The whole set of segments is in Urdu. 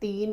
3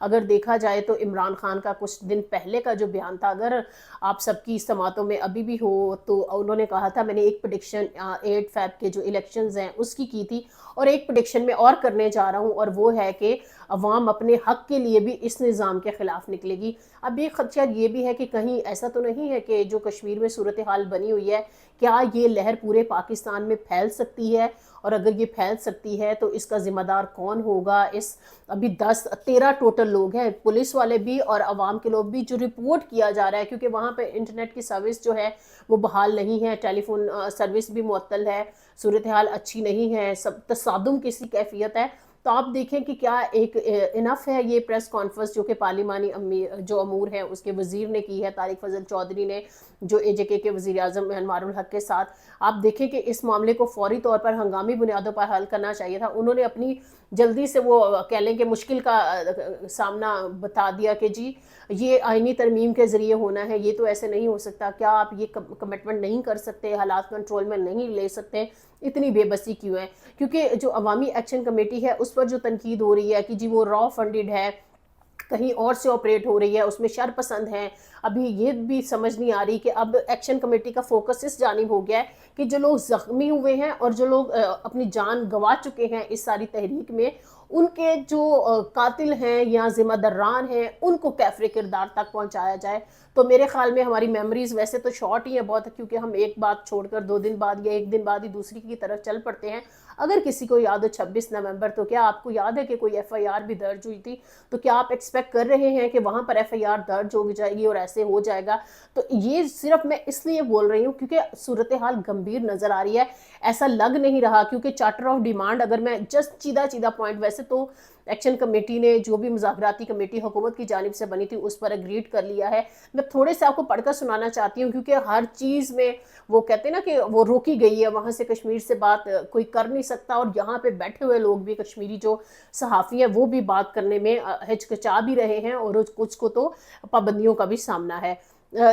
اگر دیکھا جائے تو عمران خان کا کچھ دن پہلے کا جو بیان تھا، اگر آپ سب کی سماعتوں میں ابھی بھی ہو، تو انہوں نے کہا تھا میں نے ایک پریڈکشن 8 فیب کے جو الیکشنز ہیں اس کی تھی، اور ایک پریڈکشن میں اور کرنے جا رہا ہوں، اور وہ ہے کہ عوام اپنے حق کے لیے بھی اس نظام کے خلاف نکلے گی۔ اب یہ خدشہ یہ بھی ہے کہ کہیں ایسا تو نہیں ہے کہ جو کشمیر میں صورتحال بنی ہوئی ہے، کیا یہ لہر پورے پاکستان میں پھیل سکتی ہے؟ اور اگر یہ پھیل سکتی ہے تو اس کا ذمہ دار کون ہوگا؟ ابھی 13 ٹوٹل لوگ ہیں، پولیس والے بھی اور عوام کے لوگ بھی، جو رپورٹ کیا جا رہا ہے، کیونکہ وہاں پہ انٹرنیٹ کی سروس جو ہے وہ بحال نہیں ہے، ٹیلی فون سروس بھی معطل ہے، صورتحال اچھی نہیں ہے، تصادم کسی کیفیت ہے۔ تو آپ دیکھیں کہ کیا ایک انف ہے یہ پریس کانفرنس جو کہ پارلیمانی جو امور ہے اس کے وزیر نے کی ہے، طارق فضل چودھری نے، جو اے جے کے وزیر اعظم انوار الحق کے ساتھ۔ آپ دیکھیں کہ اس معاملے کو فوری طور پر ہنگامی بنیادوں پر حل کرنا چاہیے تھا، انہوں نے اپنی جلدی سے وہ کہہ لیں کہ مشکل کا سامنا بتا دیا کہ جی یہ آئینی ترمیم کے ذریعے ہونا ہے، یہ تو ایسے نہیں ہو سکتا، کیا آپ یہ کمٹمنٹ نہیں کر سکتے، حالات کنٹرول میں نہیں لے سکتے، اتنی بے بسی کیوں ہے؟ کیونکہ جو عوامی ایکشن کمیٹی ہے اس پر جو تنقید ہو رہی ہے کہ جی وہ را فنڈڈ ہے، کہیں اور سے آپریٹ ہو رہی ہے، اس میں شر پسند ہیں، ابھی یہ بھی سمجھ نہیں آ رہی کہ اب ایکشن کمیٹی کا فوکس اس جانب ہو گیا ہے کہ جو لوگ زخمی ہوئے ہیں اور جو لوگ اپنی جان گنوا چکے ہیں اس ساری تحریک میں، ان کے جو قاتل ہیں یا ذمہ داران ہیں ان کو کیفر کردار تک پہنچایا جائے۔ تو میرے خیال میں ہماری میموریز ویسے تو شارٹ ہی ہیں بہت، کیونکہ ہم ایک بات چھوڑ کر 2 دن بعد یا 1 دن بعد ہی دوسری کی طرف چل پڑتے ہیں۔ اگر کسی کو یاد ہو 26 نومبر، تو کیا آپ کو یاد ہے کہ کوئی ایف آئی آر بھی درج ہوئی تھی؟ تو کیا آپ ایکسپیکٹ کر رہے ہیں کہ وہاں پر ایف آئی آر درج ہو جائے گی اور ایسے ہو جائے گا؟ تو یہ صرف میں اس لیے بول رہی ہوں کیونکہ صورتحال گمبھیر نظر آ رہی ہے، ایسا لگ نہیں رہا، کیونکہ چارٹر آف ڈیمانڈ، اگر میں جسٹ سیدھا پوائنٹ، ویسے تو ایکشن کمیٹی نے جو بھی مذاکراتی کمیٹی حکومت کی جانب سے بنی تھی اس پر اگریڈ کر لیا ہے۔ میں تھوڑے سے آپ کو پڑھ کر سنانا چاہتی ہوں، کیونکہ ہر چیز میں وہ کہتے ہیں نا کہ وہ روکی گئی ہے، وہاں سے کشمیر سے بات کوئی کر نہیں سکتا، اور یہاں پہ بیٹھے ہوئے لوگ بھی کشمیری جو صحافی ہیں وہ بھی بات کرنے میں ہچکچا بھی رہے ہیں، اور کچھ کو تو پابندیوں کا بھی سامنا ہے۔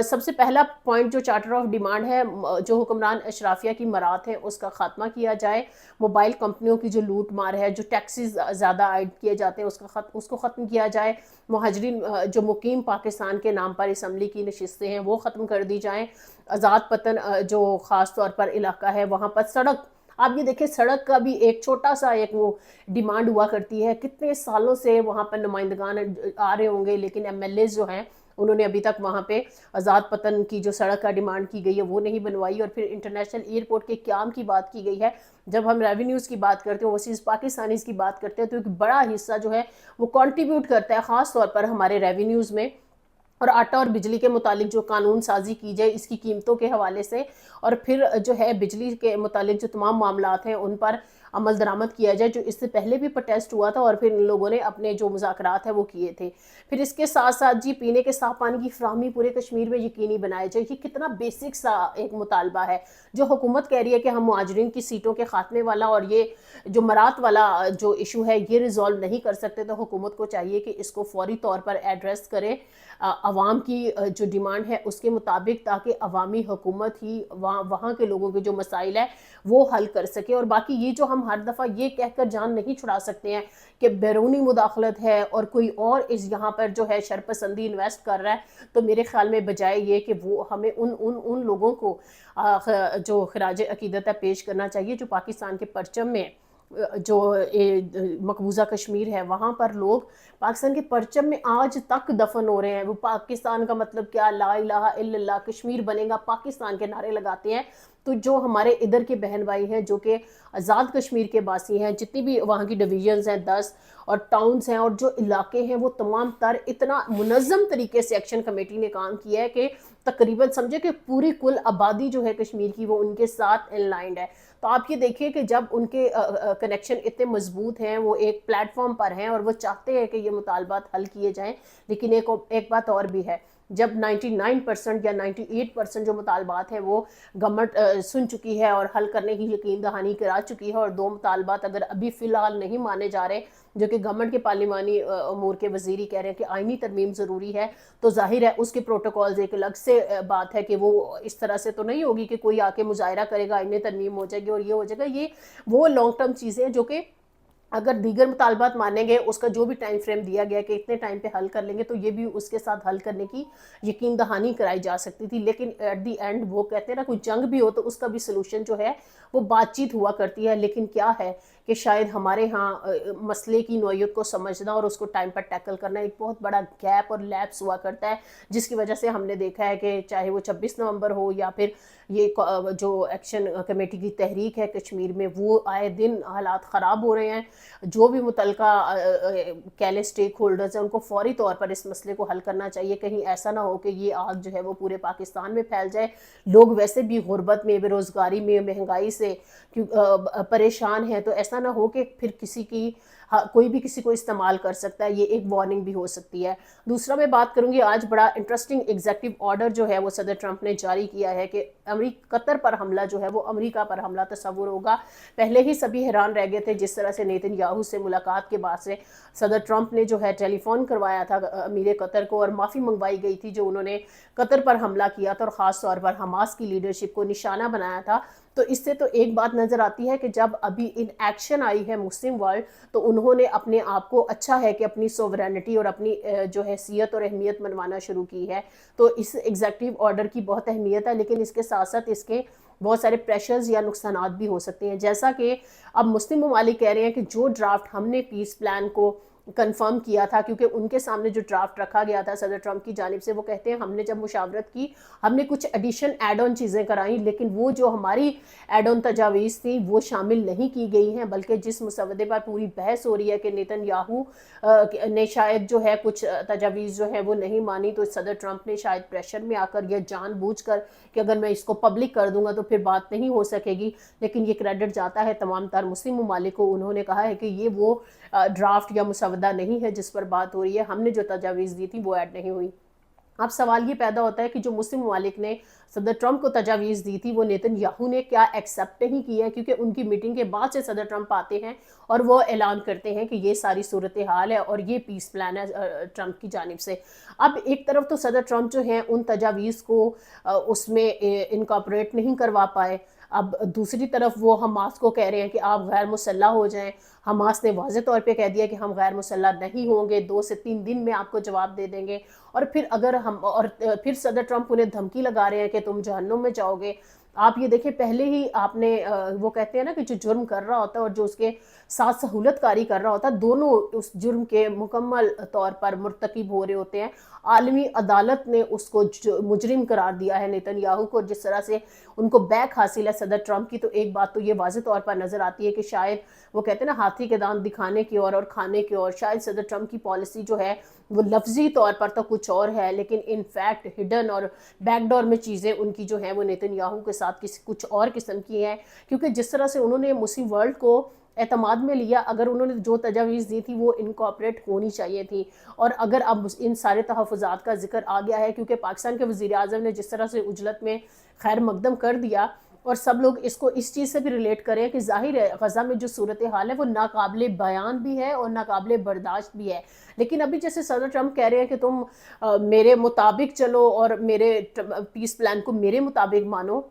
سب سے پہلا پوائنٹ جو چارٹر آف ڈیمانڈ ہے، جو حکمران اشرافیہ کی مرات ہے اس کا خاتمہ کیا جائے، موبائل کمپنیوں کی جو لوٹ مار ہے، جو ٹیکسز زیادہ عائد کیے جاتے ہیں اس کو ختم کیا جائے، مہاجرین جو مقیم پاکستان کے نام پر اسمبلی کی نشستیں ہیں وہ ختم کر دی جائیں، آزاد پتن جو خاص طور پر علاقہ ہے وہاں پر سڑک، آپ یہ دیکھیں سڑک کا بھی ایک چھوٹا سا ایک وہ ڈیمانڈ ہوا کرتی ہے، کتنے سالوں سے وہاں پر نمائندگان آ رہے ہوں گے، لیکن ایم ایل ایز جو ہیں انہوں نے ابھی تک وہاں پہ آزاد پتن کی جو سڑک کا ڈیمانڈ کی گئی ہے وہ نہیں بنوائی۔ اور پھر انٹرنیشنل ایئرپورٹ کے قیام کی بات کی گئی ہے۔ جب ہم ریونیوز کی بات کرتے ہیں، اوورسیز پاکستانیز کی بات کرتے ہیں، تو ایک بڑا حصہ جو ہے وہ کنٹریبیوٹ کرتا ہے خاص طور پر ہمارے ریونیوز میں، اور آٹا اور بجلی کے متعلق جو قانون سازی کی جائے اس کی قیمتوں کے حوالے سے، اور پھر جو ہے بجلی کے متعلق جو تمام معاملات ہیں ان پر عمل درآمد کیا جائے، جو اس سے پہلے بھی پروٹیسٹ ہوا تھا اور پھر ان لوگوں نے اپنے جو مذاکرات ہیں وہ کیے تھے۔ پھر اس کے ساتھ ساتھ جی پینے کے صاف پانی کی فراہمی پورے کشمیر میں یقینی بنائے جائے، یہ کتنا بیسک سا ایک مطالبہ ہے، جو حکومت کہہ رہی ہے کہ ہم مہاجرین کی سیٹوں کے خاتمے والا اور یہ جو مرات والا جو ایشو ہے یہ ریزالو نہیں کر سکتے، تو حکومت کو چاہیے کہ اس کو فوری طور پر ایڈریس کرے عوام کی جو ڈیمانڈ ہے اس کے مطابق، تاکہ عوامی حکومت ہی وہاں کے لوگوں کے جو مسائل ہے وہ حل کر سکے۔ اور باقی یہ جو ہم ہر دفعہ یہ کہہ کر جان نہیں چھڑا سکتے ہیں کہ بیرونی مداخلت ہے اور کوئی اور اس یہاں پر جو ہے شرپسندی انویسٹ کر رہا ہے، تو میرے خیال میں بجائے یہ کہ وہ ہمیں ان لوگوں کو جو خراج عقیدت ہے پیش کرنا چاہیے، جو پاکستان کے پرچم میں جو مقبوضہ کشمیر ہے وہاں پر لوگ پاکستان کے پرچم میں آج تک دفن ہو رہے ہیں، وہ پاکستان کا مطلب کیا، لا الہ الا اللہ، کشمیر بنے گا پاکستان کے نعرے لگاتے ہیں۔ تو جو ہمارے ادھر کے بہن بھائی ہیں جو کہ آزاد کشمیر کے باسی ہیں، جتنی بھی وہاں کی ڈویژنز ہیں 10 اور ٹاؤنز ہیں اور جو علاقے ہیں، وہ تمام تر اتنا منظم طریقے سے ایکشن کمیٹی نے کام کیا ہے کہ تقریباً سمجھے کہ پوری کل آبادی جو ہے کشمیر کی وہ ان کے ساتھ ان لائنڈ ہے۔ تو آپ یہ دیکھیں کہ جب ان کے کنیکشن اتنے مضبوط ہیں، وہ ایک پلیٹ فارم پر ہیں اور وہ چاہتے ہیں کہ یہ مطالبات حل کیے جائیں، لیکن ایک بات اور بھی ہے، جب 99% یا 98% جو مطالبات ہیں وہ گورنمنٹ سن چکی ہے اور حل کرنے کی یقین دہانی کرا چکی ہے، اور 2 مطالبات اگر ابھی فی الحال نہیں مانے جا رہے، جو کہ گورنمنٹ کے پارلیمانی امور کے وزیر ہی کہہ رہے ہیں کہ آئینی ترمیم ضروری ہے، تو ظاہر ہے اس کے پروٹوکولز ایک الگ سے بات ہے کہ وہ اس طرح سے تو نہیں ہوگی کہ کوئی آ کے مظاہرہ کرے گا، آئینی ترمیم ہو جائے گی اور یہ ہو جائے گا۔ یہ وہ لانگ ٹرم چیزیں جو کہ اگر دیگر مطالبات مانیں گے، اس کا جو بھی ٹائم فریم دیا گیا کہ اتنے ٹائم پہ حل کر لیں گے، تو یہ بھی اس کے ساتھ حل کرنے کی یقین دہانی کرائی جا سکتی تھی. لیکن ایٹ دی اینڈ وہ کہتے ہیں نا، کوئی جنگ بھی ہو تو اس کا بھی سلوشن جو ہے وہ بات چیت ہوا کرتی ہے. لیکن کیا ہے کہ شاید ہمارے ہاں مسئلے کی نوعیت کو سمجھنا اور اس کو ٹائم پر ٹیکل کرنا ایک بہت بڑا گیپ اور لیپس ہوا کرتا ہے، جس کی وجہ سے ہم نے دیکھا ہے کہ چاہے وہ 26 نومبر ہو یا پھر یہ جو ایکشن کمیٹی کی تحریک ہے کشمیر میں، وہ آئے دن حالات خراب ہو رہے ہیں. جو بھی متعلقہ کہہ لیں اسٹیک ہولڈرز ہیں، ان کو فوری طور پر اس مسئلے کو حل کرنا چاہیے. کہیں ایسا نہ ہو کہ یہ آگ جو ہے وہ پورے پاکستان میں پھیل جائے. لوگ ویسے بھی غربت میں، بے روزگاری میں، مہنگائی سے پریشان ہیں، تو ایسا نہ ہو کہ پھر کوئی بھی کسی کو استعمال کر سکتا ہے. یہ ایک وارننگ بھی ہو سکتی ہے. دوسرا میں بات کروں گی، آج بڑا انٹرسٹنگ ایگزیکٹو آرڈر جو ہے وہ صدر ٹرمپ نے جاری کیا ہے کہ قطر پر حملہ جو ہے وہ امریکہ پر حملہ تصور ہوگا. پہلے ہی سبھی حیران رہ گئے تھے جس طرح سے نیتن یاہو سے ملاقات کے بعد سے صدر ٹرمپ نے جو ہے ٹیلی فون کروایا تھا امیر قطر کو، اور معافی منگوائی گئی تھی جو انہوں نے قطر پر حملہ کیا تھا اور خاص طور پر حماس کی لیڈرشپ کو نشانہ بنایا تھا. تو اس سے تو ایک بات نظر آتی ہے کہ جب ابھی ان ایکشن آئی ہے مسلم ورلڈ، تو انہوں نے اپنے آپ کو اچھا ہے کہ اپنی سوورینٹی اور اپنی جو حیثیت اور اہمیت منوانا شروع کی ہے. تو اس ایگزیکٹو آرڈر کی بہت اہمیت ہے، لیکن اس کے ساتھ ساتھ اس کے بہت سارے پریشرز یا نقصانات بھی ہو سکتے ہیں. جیسا کہ اب مسلم ممالک کہہ رہے ہیں کہ جو ڈرافٹ ہم نے پیس پلان کو کنفرم کیا تھا، کیونکہ ان کے سامنے جو ڈرافٹ رکھا گیا تھا صدر ٹرمپ کی جانب سے، وہ کہتے ہیں ہم نے جب مشاورت کی، ہم نے کچھ ایڈیشن ایڈ آن چیزیں کرائیں، لیکن وہ جو ہماری ایڈ آن تجاویز تھیں وہ شامل نہیں کی گئی ہیں. بلکہ جس مسودے پر پوری بحث ہو رہی ہے کہ نیتن یاہو نے شاید جو ہے کچھ تجاویز جو ہے وہ نہیں مانی، تو صدر ٹرمپ نے شاید پریشر میں آ کر یا جان بوجھ کر کہ اگر میں اس کو پبلک کر دوں گا تو پھر بات نہیں ہو سکے گی. لیکن یہ کریڈٹ جاتا ہے تمام تر مسلم ممالک کو. انہوں نے کہا ہے کہ یہ وہ ڈرافٹ یا مسودہ نہیں ہے جس پر بات ہو رہی ہے، ہم نے جو تجاویز دی تھی وہ ایڈ نہیں ہوئی. اب سوال یہ پیدا ہوتا ہے کہ جو مسلم ممالک نے صدر ٹرمپ کو تجاویز دی تھی وہ نیتن یاہو نے کیا ایکسیپٹ نہیں کی ہے، کیونکہ ان کی میٹنگ کے بعد سے صدر ٹرمپ آتے ہیں اور وہ اعلان کرتے ہیں کہ یہ ساری صورتحال ہے اور یہ پیس پلان ہے ٹرمپ کی جانب سے. اب ایک طرف تو صدر ٹرمپ جو ہیں ان تجاویز کو اس میں انکارپوریٹ نہیں کروا پائے. اب دوسری طرف وہ حماس کو کہہ رہے ہیں کہ آپ غیر مسلح ہو جائیں. حماس نے واضح طور پہ کہہ دیا کہ ہم غیر مسلح نہیں ہوں گے، 2 سے 3 دن میں آپ کو جواب دے دیں گے. اور پھر صدر ٹرمپ انہیں دھمکی لگا رہے ہیں کہ تم جہنم میں جاؤ گے. آپ یہ دیکھیں، پہلے ہی آپ نے وہ کہتے ہیں نا کہ جو جرم کر رہا ہوتا ہے اور جو اس کے ساتھ سہولت کاری کر رہا ہوتا ہے، دونوں اس جرم کے مکمل طور پر مرتکب ہو رہے ہوتے ہیں. عالمی عدالت نے اس کو مجرم قرار دیا ہے نیتن یاہو کو. جس طرح سے ان کو بیک حاصل ہے صدر ٹرمپ کی، تو ایک بات تو یہ واضح طور پر نظر آتی ہے کہ شاید وہ کہتے ہیں نا ہاتھی کے دانت دکھانے کی اور کھانے کی، اور شاید صدر ٹرمپ کی پالیسی جو ہے وہ لفظی طور پر تو کچھ اور ہے، لیکن ان فیکٹ ہڈن اور بیک ڈور میں چیزیں ان کی جو ہیں وہ نیتن یاہو کے ساتھ کچھ اور قسم کی ہیں. کیونکہ جس طرح سے انہوں نے مسلم ورلڈ کو اعتماد میں لیا، اگر انہوں نے جو تجاویز دی تھی وہ انکارپوریٹ ہونی چاہیے تھی. اور اگر اب ان سارے تحفظات کا ذکر آ گیا ہے، کیونکہ پاکستان کے وزیر اعظم نے جس طرح سے عجلت میں خیر مقدم کر دیا، اور سب لوگ اس کو اس چیز سے بھی ریلیٹ کریں کہ ظاہر ہے غزہ میں جو صورتحال ہے وہ ناقابل بیان بھی ہے اور ناقابل برداشت بھی ہے. لیکن ابھی جیسے صدر ٹرمپ کہہ رہے ہیں کہ تم میرے مطابق چلو اور میرے پیس پلان کو میرے مطابق مانو،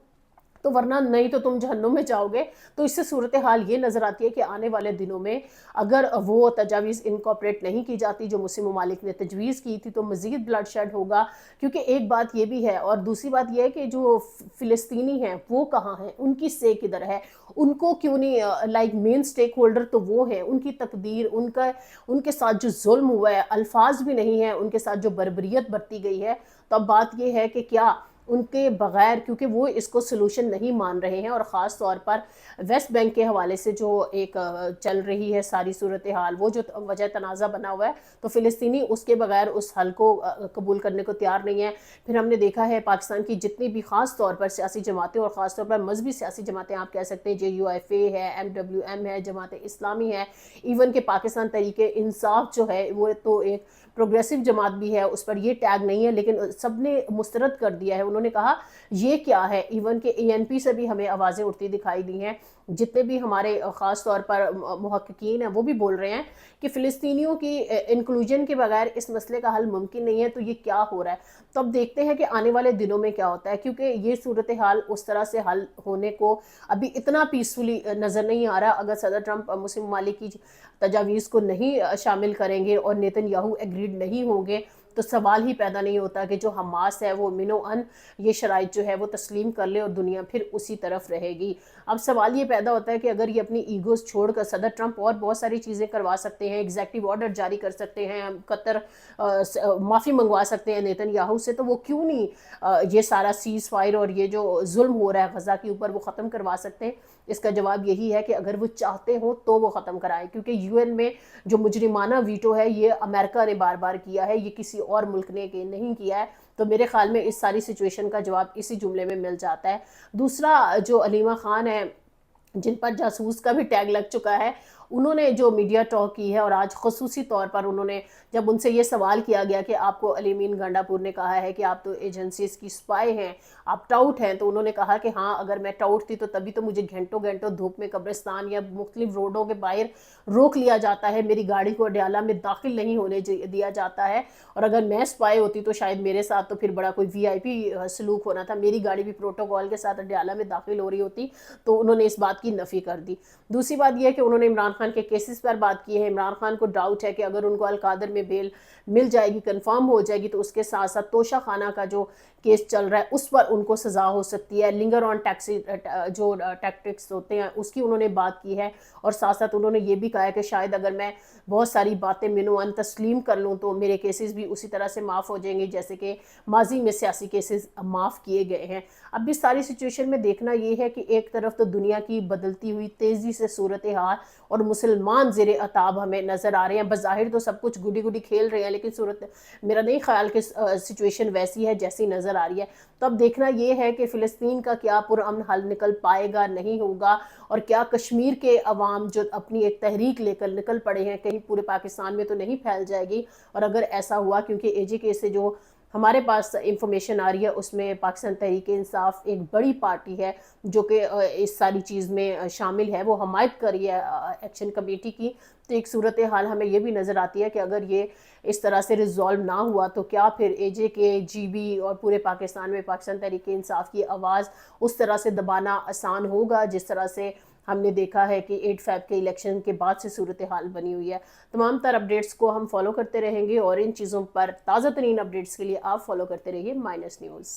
تو ورنہ نہیں تو تم جہنم میں جاؤ گے. تو اس سے صورتحال یہ نظر آتی ہے کہ آنے والے دنوں میں اگر وہ تجاویز انکارپوریٹ نہیں کی جاتی جو مسلم ممالک نے تجویز کی تھی، تو مزید بلڈ شیڈ ہوگا. کیونکہ ایک بات یہ بھی ہے، اور دوسری بات یہ ہے کہ جو فلسطینی ہیں وہ کہاں ہیں، ان کی سے کدھر ہے، ان کو کیوں نہیں لائک مین سٹیک ہولڈر تو وہ ہیں، ان کی تقدیر، ان کے ساتھ جو ظلم ہوا ہے، الفاظ بھی نہیں ہیں، ان کے ساتھ جو بربریت برتی گئی ہے. تو اب بات یہ ہے کہ کیا ان کے بغیر، کیونکہ وہ اس کو سلوشن نہیں مان رہے ہیں، اور خاص طور پر ویسٹ بینک کے حوالے سے جو ایک چل رہی ہے ساری صورتحال، وہ جو وجہ تنازع بنا ہوا ہے، تو فلسطینی اس کے بغیر اس حل کو قبول کرنے کو تیار نہیں ہے. پھر ہم نے دیکھا ہے پاکستان کی جتنی بھی خاص طور پر سیاسی جماعتیں اور خاص طور پر مذہبی سیاسی جماعتیں، آپ کہہ سکتے ہیں JUIF ہے، MWM ہے، جماعت اسلامی ہے، ایون کہ پاکستان تحریک انصاف جو ہے وہ تو ایک پروگریسو جماعت بھی ہے اس پر یہ ٹیگ نہیں ہے، لیکن سب نے مسترد کر دیا ہے. انہوں نے کہا یہ کیا ہے. ایون کہ ANP سے بھی ہمیں آوازیں اٹھتی دکھائی دی ہیں. جتنے بھی ہمارے خاص طور پر محققین ہیں وہ بھی بول رہے ہیں کہ فلسطینیوں کی انکلوژن کے بغیر اس مسئلے کا حل ممکن نہیں ہے. تو یہ کیا ہو رہا ہے؟ تو اب دیکھتے ہیں کہ آنے والے دنوں میں کیا ہوتا ہے، کیونکہ یہ صورتحال اس طرح سے حل ہونے کو ابھی اتنا پیسفلی نظر نہیں آ رہا. اگر صدر ٹرمپ مسلم ممالک کی تجاویز کو نہیں شامل کریں گے اور نیتن یاہو ایگریڈ نہیں ہوں گے تو سوال ہی پیدا نہیں ہوتا کہ جو حماس ہے وہ منو ان یہ شرائط جو ہے وہ تسلیم کر لے اور دنیا پھر اسی طرف رہے گی. اب سوال یہ پیدا ہوتا ہے کہ اگر یہ اپنی ایگوز چھوڑ کر صدر ٹرمپ اور بہت ساری چیزیں کروا سکتے ہیں، ایگزیکٹیو آرڈر جاری کر سکتے ہیں، قطر معافی منگوا سکتے ہیں نیتن یاہو سے، تو وہ کیوں نہیں یہ سارا سیز فائر اور یہ جو ظلم ہو رہا ہے غزہ کے اوپر وہ ختم کروا سکتے ہیں؟ اس کا جواب یہی ہے کہ اگر وہ چاہتے ہوں تو وہ ختم کرائیں، کیونکہ UN میں جو مجرمانہ ویٹو ہے یہ امریکہ نے بار بار کیا ہے، یہ کسی اور ملک نے نہیں کیا ہے. تو میرے خیال میں اس ساری سچویشن کا جواب اسی جملے میں مل جاتا ہے. دوسرا جو علیمہ خان ہے جن پر جاسوس کا بھی ٹیگ لگ چکا ہے، انہوں نے جو میڈیا ٹاک کی ہے اور آج خصوصی طور پر انہوں نے جب ان سے یہ سوال کیا گیا کہ آپ کو علیمین گنڈا پور نے کہا ہے کہ آپ تو ایجنسیز کی سپائی ہیں، آپ ٹاؤٹ ہیں، تو انہوں نے کہا کہ ہاں اگر میں ٹاؤٹ تھی تو تبھی تو مجھے گھنٹوں گھنٹوں دھوپ میں قبرستان یا مختلف روڈوں کے باہر روک لیا جاتا ہے، میری گاڑی کو اڈیالہ میں داخل نہیں ہونے دیا جاتا ہے، اور اگر میں سپائی ہوتی تو شاید میرے ساتھ تو پھر بڑا کوئی VIP سلوک ہونا تھا، میری گاڑی بھی پروٹوکول کے ساتھ اڈیالہ میں داخل ہو رہی ہوتی. تو انہوں نے اس بات کی نفی کر دی. دوسری بات یہ ہے کہ انہوں نے عمران خان کے کیسز پر بات کی ہے. عمران خان کو ڈاؤٹ ہے کہ اگر ان کو القادر میں بیل مل جائے گی، کنفرم ہو جائے گی، تو اس کے ساتھ ساتھ توشہ خانہ کا جو کیس چل رہا ہے اس پر ان کو سزا ہو سکتی ہے. لنگر آن ٹیکسی جو ٹیکٹکس ہوتے ہیں اس کی انہوں نے بات کی ہے، اور ساتھ ساتھ انہوں نے یہ بھی کہا ہے کہ شاید اگر میں بہت ساری باتیں منوان تسلیم کر لوں تو میرے کیسز بھی اسی طرح سے معاف ہو جائیں گے جیسے کہ ماضی میں سیاسی کیسز معاف کیے گئے ہیں. اب اس ساری سچویشن میں دیکھنا یہ ہے کہ ایک طرف تو دنیا کی بدلتی ہوئی تیزی سے صورتحال اور مسلمان زیر عتاب ہمیں نظر آ رہے ہیں. بظاہر تو سب کچھ گڈی گڈی کھیل رہے ہیں، لیکن میرا نہیں خیال کہ سچویشن ویسی ہے جیسی نظر آ رہی ہے. تو اب دیکھنا یہ ہے کہ فلسطین کا کیا پرامن حل نکل پائے گا، نہیں ہوگا، اور کیا کشمیر کے عوام جو اپنی ایک تحریک لے کر نکل پڑے ہیں کہیں پورے پاکستان میں تو نہیں پھیل جائے گی. اور اگر ایسا ہوا، کیونکہ AJK سے جو ہمارے پاس انفارمیشن آ رہی ہے اس میں پاکستان تحریک انصاف ایک بڑی پارٹی ہے جو کہ اس ساری چیز میں شامل ہے، وہ حمایت کر رہی ہے ایکشن کمیٹی کی. تو ایک صورتحال ہمیں یہ بھی نظر آتی ہے کہ اگر یہ اس طرح سے ریزالو نہ ہوا تو کیا پھر AJK GB اور پورے پاکستان میں پاکستان تحریک انصاف کی آواز اس طرح سے دبانا آسان ہوگا جس طرح سے ہم نے دیکھا ہے کہ 8 فیب کے الیکشن کے بعد سے صورتحال بنی ہوئی ہے. تمام تر اپڈیٹس کو ہم فالو کرتے رہیں گے، اور ان چیزوں پر تازہ ترین اپڈیٹس کے لیے آپ فالو کرتے رہیے مائنس نیوز.